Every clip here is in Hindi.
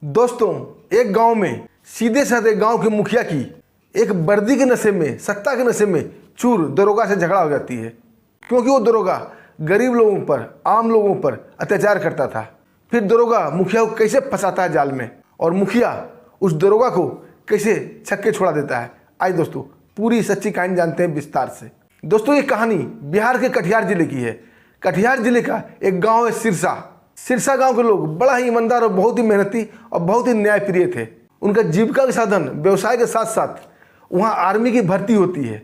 दोस्तों, एक गांव में सीधे साधे गांव के मुखिया की एक वर्दी के नशे में, सत्ता के नशे में चूर दरोगा से झगड़ा हो जाती है, क्योंकि वो दरोगा गरीब लोगों पर, आम लोगों पर अत्याचार करता था। फिर दरोगा मुखिया को कैसे फंसाता है जाल में, और मुखिया उस दरोगा को कैसे छक्के छोड़ा देता है। आइए दोस्तों, पूरी सच्ची कहानी जानते हैं विस्तार से। दोस्तों, ये कहानी बिहार के कटिहार जिले की है। कटिहार जिले का एक गांव है सिरसा। सिरसा गांव के लोग बड़ा ही ईमानदार और बहुत ही मेहनती और बहुत ही न्यायप्रिय थे। उनका जीविका के साधन व्यवसाय के साथ साथ वहाँ आर्मी की भर्ती होती है।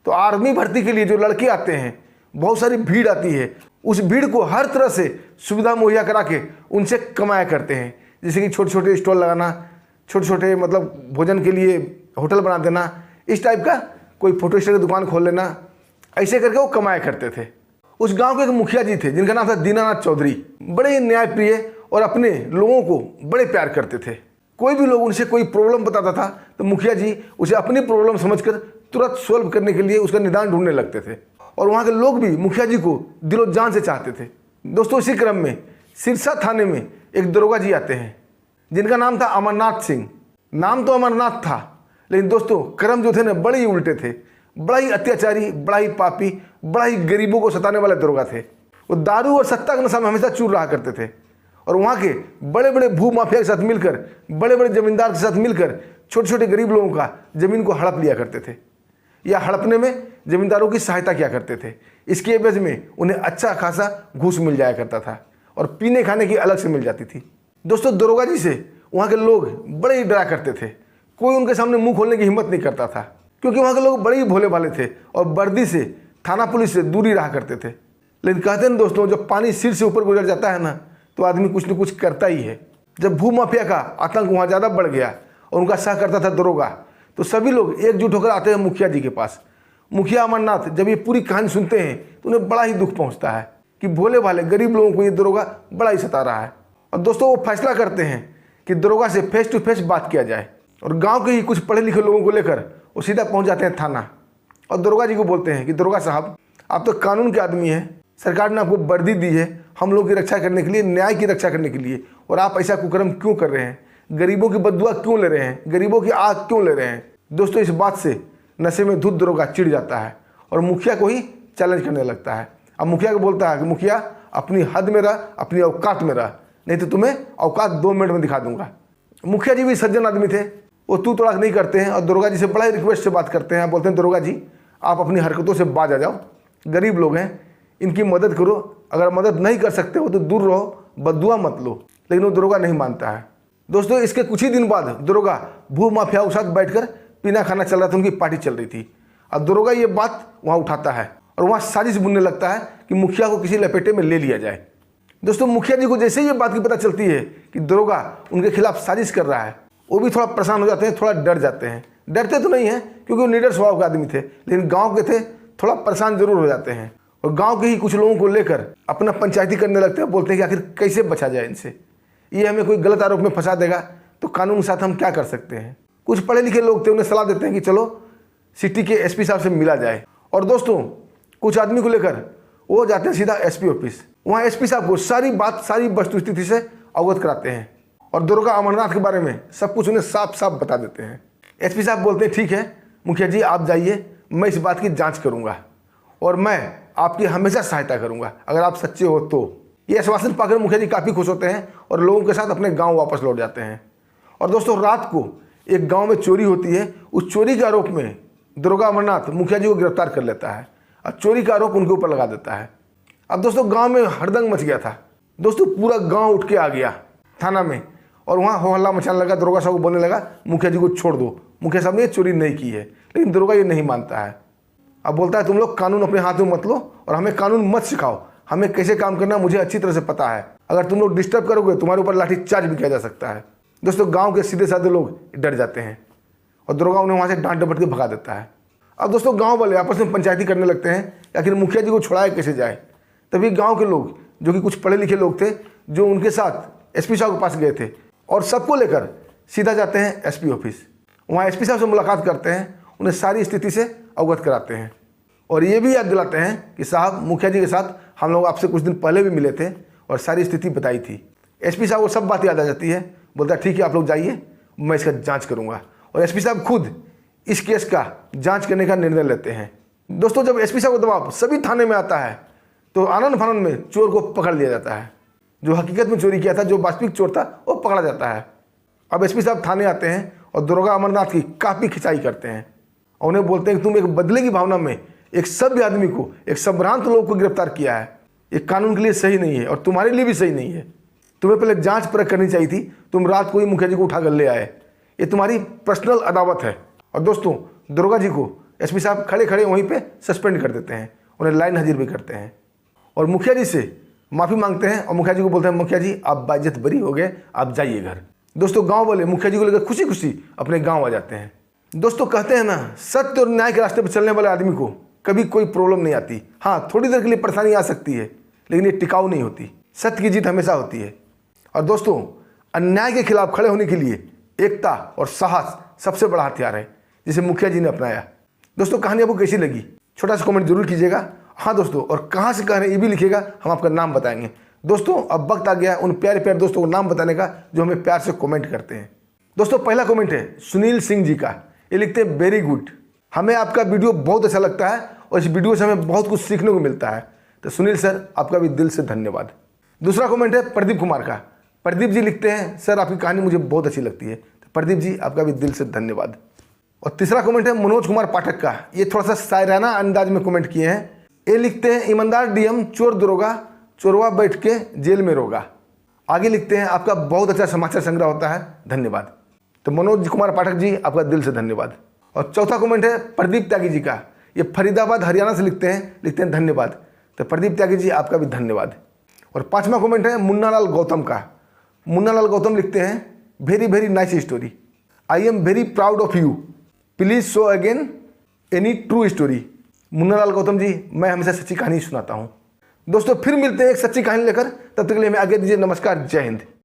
तो आर्मी भर्ती के लिए जो लड़के आते हैं, बहुत सारी भीड़ आती है। उस भीड़ को हर तरह से सुविधा मुहैया करा के उनसे कमाया करते हैं, जैसे कि छोटे छोटे स्टॉल लगाना, छोटे छोटे मतलब भोजन के लिए होटल बना देना, इस टाइप का कोई फोटो स्टेट की दुकान खोल लेना, ऐसे करके वो कमाया करते थे। उस गांव के एक मुखिया जी थे जिनका नाम था दीनानाथ चौधरी। बड़े ही न्यायप्रिय और अपने लोगों को बड़े प्यार करते थे। कोई भी लोग उनसे कोई प्रॉब्लम बताता था तो मुखिया जी उसे अपनी प्रॉब्लम समझकर तुरंत सॉल्व करने के लिए उसका निदान ढूंढने लगते थे। और वहाँ के लोग भी मुखिया जी को दिलो जान से चाहते थे। दोस्तों, इसी क्रम में सिरसा थाने में एक दरोगा जी आते हैं जिनका नाम था अमरनाथ सिंह। नाम तो अमरनाथ था, लेकिन दोस्तों कर्म जो थे ना बड़े ही उल्टे थे। बड़ा ही अत्याचारी, बड़ा ही पापी, बड़ा ही गरीबों को सताने वाले दरोगा थे। वो दारू और सत्ता के नशा में हमेशा चूर रहा करते थे और वहाँ के बड़े बड़े भू माफिया के साथ मिलकर, बड़े बड़े जमींदार के साथ मिलकर छोटे छोटे गरीब लोगों का जमीन को हड़प लिया करते थे, या हड़पने में जमींदारों की सहायता किया करते थे। इसके एवज में उन्हें अच्छा खासा घूस मिल जाया करता था और पीने खाने की अलग से मिल जाती थी। दोस्तों, दरोगा जी से वहाँ के लोग बड़े ही डरा करते थे। कोई उनके सामने मुंह खोलने की हिम्मत नहीं करता था, क्योंकि वहाँ के लोग बड़े ही भोले भाले थे और वर्दी से, थाना पुलिस से दूरी रहा करते थे। लेकिन कहते हैं दोस्तों, जब पानी सिर से ऊपर गुजर जाता है ना, तो आदमी कुछ न कुछ करता ही है। जब भू माफिया का आतंक वहाँ ज़्यादा बढ़ गया और उनका साथ करता था दरोगा, तो सभी लोग एकजुट होकर आते हैं मुखिया जी के पास। मुखिया अमरनाथ जब ये पूरी कहानी सुनते हैं तो उन्हें बड़ा ही दुख पहुँचता है कि भोले भाले गरीब लोगों को ये दरोगा बड़ा ही सता रहा है। और दोस्तों, वो फैसला करते हैं कि दरोगा से फेस टू फेस बात किया जाए। और गाँव के ही कुछ पढ़े लिखे लोगों को लेकर वो सीधा पहुँच जाते हैं थाना और दरोगा जी को बोलते हैं कि दरोगा साहब, आप तो कानून के आदमी हैं, सरकार ने आपको वर्दी दी है हम लोगों की रक्षा करने के लिए, न्याय की रक्षा करने के लिए, और आप ऐसा कुकर्म क्यों कर रहे हैं? गरीबों की बददुआ क्यों ले रहे हैं? गरीबों की आग क्यों ले रहे हैं? दोस्तों, इस बात से नशे में धुत दरोगा चिढ़ जाता है और मुखिया को ही चैलेंज करने लगता है। अब मुखिया को बोलता है कि मुखिया, अपनी हद में रह, अपनी औकात में रह, नहीं तो तुम्हें औकात 2 मिनट में दिखा दूंगा। मुखिया जी भी सज्जन आदमी थे, वो तू तड़ाक नहीं करते हैं और दरोगा जी से बड़ा ही रिक्वेस्ट से बात करते हैं। बोलते हैं, दरोगा जी, आप अपनी हरकतों से बाज आ जाओ, गरीब लोग हैं, इनकी मदद करो। अगर मदद नहीं कर सकते हो तो दूर रहो, बददुआ मत लो। लेकिन वो दरोगा नहीं मानता है। दोस्तों, इसके कुछ ही दिन बाद दरोगा भू माफिया के साथ बैठकर पीना खाना चल रहा था, उनकी पार्टी चल रही थी। अब दरोगा ये बात वहाँ उठाता है और वहाँ साजिश बुनने लगता है कि मुखिया को किसी लपेटे में ले लिया जाए। दोस्तों, मुखिया जी को जैसे ही ये बात की पता चलती है कि दरोगा उनके खिलाफ साजिश कर रहा है, वो भी थोड़ा परेशान हो जाते हैं, थोड़ा डर जाते हैं। डरते तो नहीं हैं क्योंकि वो निडर स्वभाव के आदमी थे, लेकिन गांव के थे, थोड़ा परेशान जरूर हो जाते हैं और गांव के ही कुछ लोगों को लेकर अपना पंचायती करने लगते हैं। बोलते हैं कि आखिर कैसे बचा जाए इनसे, ये हमें कोई गलत आरोप में फंसा देगा तो कानून के साथ हम क्या कर सकते हैं। कुछ पढ़े लिखे लोग थे, उन्हें सलाह देते हैं कि चलो सिटी के एसपी साहब से मिला जाए। और दोस्तों, कुछ आदमी को लेकर वो जाते हैं सीधा एसपी ऑफिस। वहाँ एसपी साहब को सारी बात, सारी वस्तुस्थिति से अवगत कराते हैं और दरोगा अमरनाथ के बारे में सब कुछ उन्हें साफ साफ बता देते हैं। एसपी साहब बोलते हैं, ठीक है मुखिया जी, आप जाइए, मैं इस बात की जांच करूंगा और मैं आपकी हमेशा सहायता करूंगा अगर आप सच्चे हो तो। ये आश्वासन पाकर मुखिया जी काफ़ी खुश होते हैं और लोगों के साथ अपने गाँव वापस लौट जाते हैं। और दोस्तों, रात को एक गाँव में चोरी होती है। उस चोरी के आरोप में दरोगा अमरनाथ मुखिया जी को गिरफ्तार कर लेता है और चोरी का आरोप उनके ऊपर लगा देता है। अब दोस्तों, गाँव में हड़दंग मच गया था। दोस्तों, पूरा गाँव उठ के आ गया थाना में और वहाँ हो हल्ला मचाने लगा। दरोगा साहब को बोलने लगा, मुखिया जी को छोड़ दो, मुखिया साहब ने चोरी नहीं की है। लेकिन दरोगा ये नहीं मानता है। अब बोलता है, तुम लोग कानून अपने हाथ में मत लो और हमें कानून मत सिखाओ, हमें कैसे काम करना मुझे अच्छी तरह से पता है। अगर तुम लोग डिस्टर्ब करोगे तुम्हारे ऊपर लाठी चार्ज भी किया जा सकता है। दोस्तों, गाँव के सीधे साधे लोग डर जाते हैं और दरोगा उन्हें वहाँ से डांट डपट के भगा देता है। अब दोस्तों, गाँव वाले आपस में पंचायती करने लगते हैं कि आखिर मुखिया जी को छुड़ाया कैसे जाए। तभी गाँव के लोग, जो कि कुछ पढ़े लिखे लोग थे, जो उनके साथ एसपी साहब के पास गए थे, और सबको लेकर सीधा जाते हैं एसपी ऑफिस। वहाँ एसपी साहब से मुलाकात करते हैं, उन्हें सारी स्थिति से अवगत कराते हैं और ये भी याद दिलाते हैं कि साहब, मुखिया जी के साथ हम लोग आपसे कुछ दिन पहले भी मिले थे और सारी स्थिति बताई थी। एसपी साहब को सब बात याद आ जाती है बोलता है ठीक है आप लोग जाइए, मैं इसका जांच करूंगा। और एसपी साहब खुद इस केस का जांच करने का निर्णय लेते हैं। दोस्तों जब एसपी साहब का दबाव सभी थाने में आता है तो आनंद फानंद में चोर को पकड़ लिया जाता है। जो हकीकत में चोरी किया था, जो वास्तविक चोर था, वो पकड़ा जाता है। अब एसपी साहब थाने आते हैं और दरोगा अमरनाथ की काफ़ी खिंचाई करते हैं और उन्हें बोलते हैं कि तुम एक बदले की भावना में एक सभ्य आदमी को, एक संभ्रांत लोग को गिरफ्तार किया है। ये कानून के लिए सही नहीं है और तुम्हारे लिए भी सही नहीं है। तुम्हें पहले जांच परख करनी चाहिए थी। तुम रात को ही मुखिया जी को उठाकर ले आए। ये तुम्हारी पर्सनल अदावत है। और दोस्तों दरोगा जी को एसपी साहब खड़े खड़े वहीं पे सस्पेंड कर देते हैं, उन्हें लाइन हाजिर भी करते हैं और मुखिया जी से माफ़ी मांगते हैं और मुखिया जी को बोलते हैं मुखिया जी आप बाइज्जत बरी हो गए, आप जाइए घर। दोस्तों गांव वाले मुखिया जी को लेकर खुशी खुशी अपने गांव आ जाते हैं। दोस्तों कहते हैं ना, सत्य और न्याय के रास्ते पर चलने वाले आदमी को कभी कोई प्रॉब्लम नहीं आती। हाँ, थोड़ी देर के लिए परेशानी आ सकती है, लेकिन ये टिकाऊ नहीं होती। सत्य की जीत हमेशा होती है। और दोस्तों अन्याय के खिलाफ खड़े होने के लिए एकता और साहस सबसे बड़ा हथियार है, जिसे मुखिया जी ने अपनाया। दोस्तों कहानी आपको कैसी लगी छोटा सा कमेंट जरूर कीजिएगा। हाँ दोस्तों, और कहाँ से कह रहे हैं ये भी लिखिएगा, हम आपका नाम बताएंगे। दोस्तों अब वक्त आ गया है उन प्यारे प्यारे दोस्तों को नाम बताने का जो हमें प्यार से कमेंट करते हैं। दोस्तों पहला कमेंट है सुनील सिंह जी का। ये लिखते हैं वेरी गुड, हमें आपका वीडियो बहुत अच्छा लगता है और इस वीडियो से हमें बहुत कुछ सीखने को मिलता है। तो सुनील सर आपका भी दिल से धन्यवाद। दूसरा कमेंट है प्रदीप कुमार का। प्रदीप जी लिखते हैं सर आपकी कहानी मुझे बहुत अच्छी लगती है। तो प्रदीप जी आपका भी दिल से धन्यवाद। और तीसरा कमेंट है मनोज कुमार पाठक का। ये थोड़ा सा शायराना अंदाज में कमेंट किए हैं। ये लिखते हैं ईमानदार डीएम चोर दरोगा, चोरवा बैठ के जेल में रोगा। आगे लिखते हैं आपका बहुत अच्छा समाचार संग्रह होता है, धन्यवाद। तो मनोज कुमार पाठक जी आपका दिल से धन्यवाद। और चौथा कमेंट है प्रदीप त्यागी जी का। ये फरीदाबाद हरियाणा से लिखते हैं धन्यवाद। तो प्रदीप त्यागी जी आपका भी धन्यवाद। और पांचवा कमेंट है मुन्नालाल गौतम का। मुन्नालाल गौतम लिखते हैं very very nice story, I am very proud of you, please show again any true story. Munnalal Gautam ji मैं हमेशा सच्ची कहानी सुनाता हूँ। दोस्तों फिर मिलते हैं एक सच्ची कहानी लेकर, तब तक के लिए हमें आगे दीजिए। नमस्कार, जय हिंद।